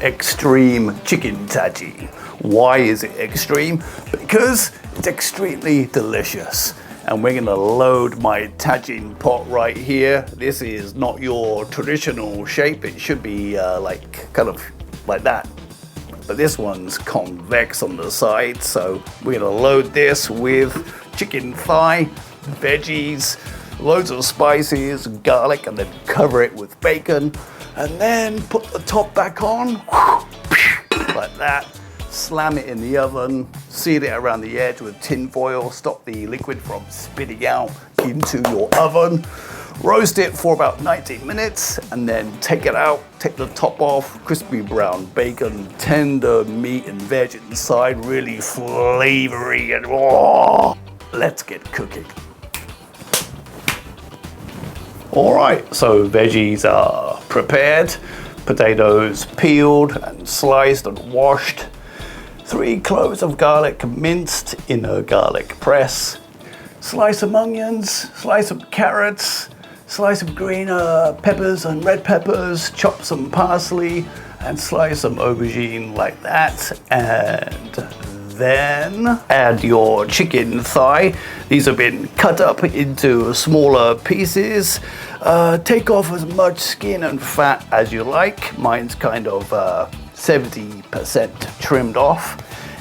extreme chicken tagine. Why is it extreme? Because it's extremely delicious. And we're gonna load my tagine pot right here. This is not your traditional shape. It should be kind of like that. But this one's convex on the side. So we're gonna load this with chicken thigh, veggies, loads of spices, garlic, and then cover it with bacon. And then put the top back on, like that. Slam it in the oven, seal it around the edge with tin foil, stop the liquid from spitting out into your oven. Roast it for about 90 minutes and then take it out, take the top off, crispy brown bacon, tender meat and veg inside, really flavory and oh, let's get cooking. All right, so veggies are prepared, potatoes peeled and sliced and washed, 3 cloves of garlic minced in a garlic press, slice of onions, slice of carrots, slice of green peppers and red peppers, chop some parsley and slice some aubergine like that, and then add your chicken thigh. These have been cut up into smaller pieces. Take off as much skin and fat as you like. Mine's kind of 70% trimmed off.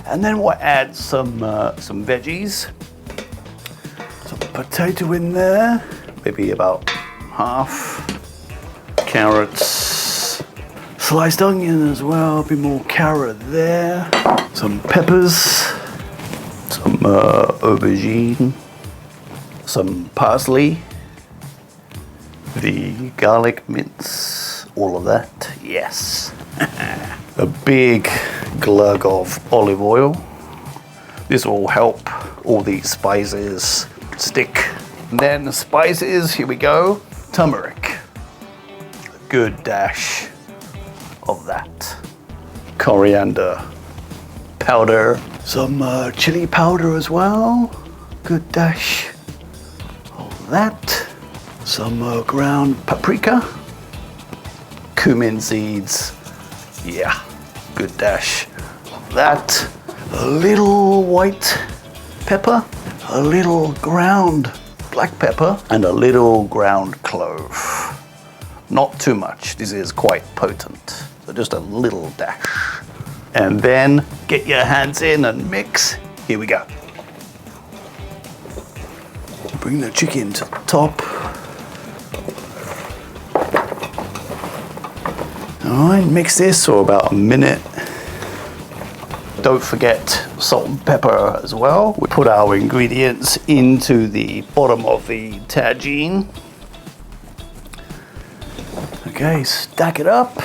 And then we'll add some veggies. Some potato in there, maybe about half. Carrots, sliced onion as well, a bit more carrot there. Some peppers, some aubergine, some parsley, the garlic mince, all of that, yes. A big glug of olive oil. This will help all these spices stick. And then the spices, here we go. Turmeric, a good dash of that. Coriander powder, some chili powder as well, good dash of that. Some ground paprika, cumin seeds, yeah, good dash of that. A little white pepper, a little ground black pepper, and a little ground clove. Not too much, this is quite potent, so just a little dash. And then get your hands in and mix. Here we go. Bring the chicken to the top. All right, mix this for about a minute. Don't forget salt and pepper as well. We put our ingredients into the bottom of the tagine. Okay, stack it up.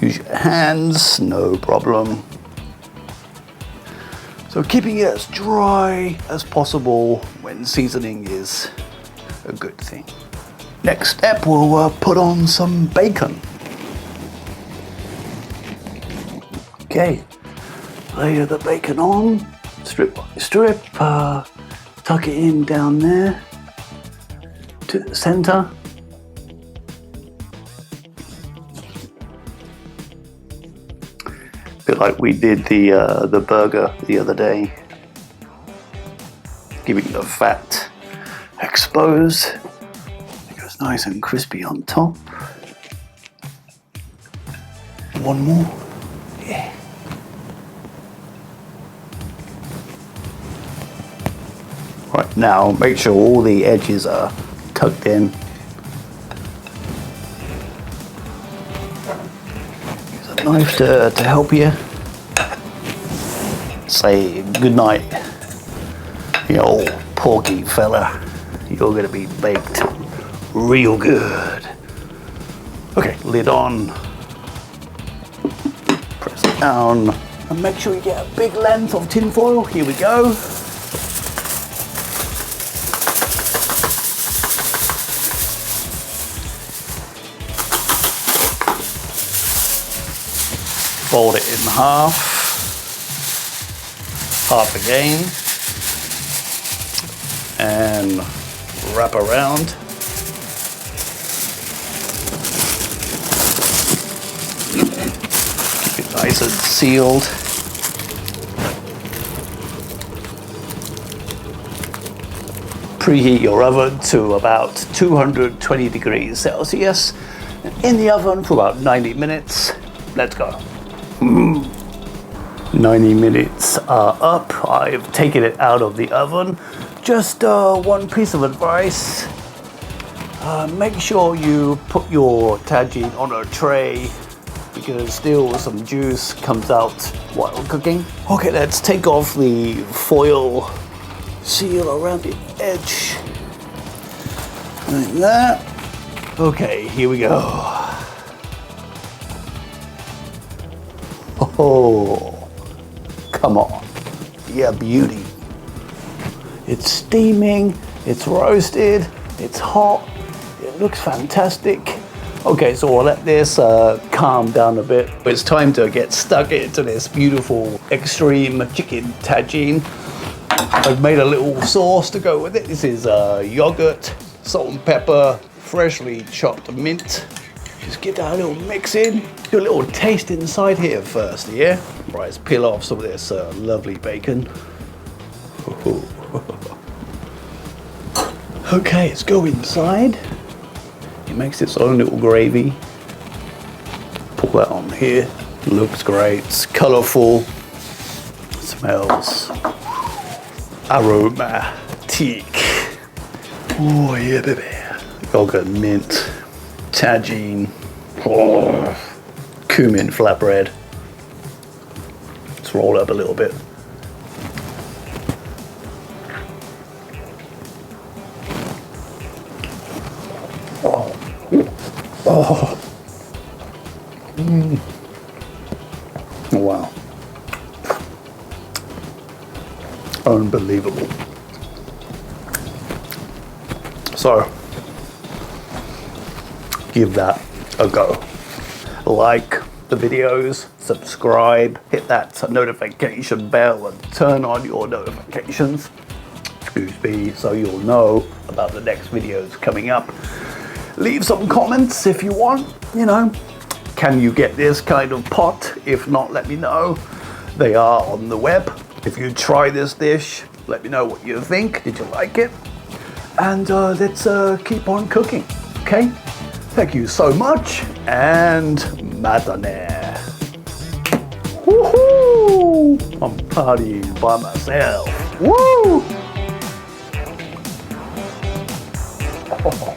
Use your hands, no problem. So keeping it as dry as possible when seasoning is a good thing. Next step, we'll put on some bacon. Okay, layer the bacon on, strip by strip, tuck it in down there to the center. A bit like we did the burger the other day, giving the fat exposed. It goes nice and crispy on top. One more, yeah. Right, now make sure all the edges are tucked in. Use a knife to help you. Say goodnight, you old porky fella. You're gonna be baked real good. Okay, lid on. Press it down. And make sure you get a big length of tin foil. Here we go. Fold it in half, half again, and wrap around. Nice and sealed. Preheat your oven to about 220 degrees Celsius. In the oven for about 90 minutes. Let's go. 90 minutes are up. I've taken it out of the oven. Just one piece of advice. Make sure you put your tagine on a tray because still some juice comes out while cooking. Okay, let's take off the foil seal around the edge. Like that. Okay, here we go. Oh, come on. Yeah, beauty. It's steaming, it's roasted, it's hot, it looks fantastic. Okay, so I'll let this calm down a bit. It's time to get stuck into this beautiful extreme chicken tagine. I've made a little sauce to go with it. This is yogurt, salt and pepper, freshly chopped mint. Just give that a little mix in. Do a little taste inside here first, yeah? Right, let's peel off some of this lovely bacon. Okay, let's go inside. It makes its own little gravy. Pull that on here. Looks great, it's colorful. Smells aromatic. Oh yeah, baby. Yogurt, mint, tagine, cumin, flatbread. Let's roll up a little bit. Oh. Oh, wow. Unbelievable. So, give that a go. Like the videos, subscribe, hit that notification bell and turn on your notifications. Excuse me, so you'll know about the next videos coming up. Leave some comments if you want, you know. Can you get this kind of pot? If not, let me know. They are on the web. If you try this dish, let me know what you think. Did you like it? And let's keep on cooking, okay? Thank you so much, and matane. Woohoo! I'm partying by myself. Woo! Oh.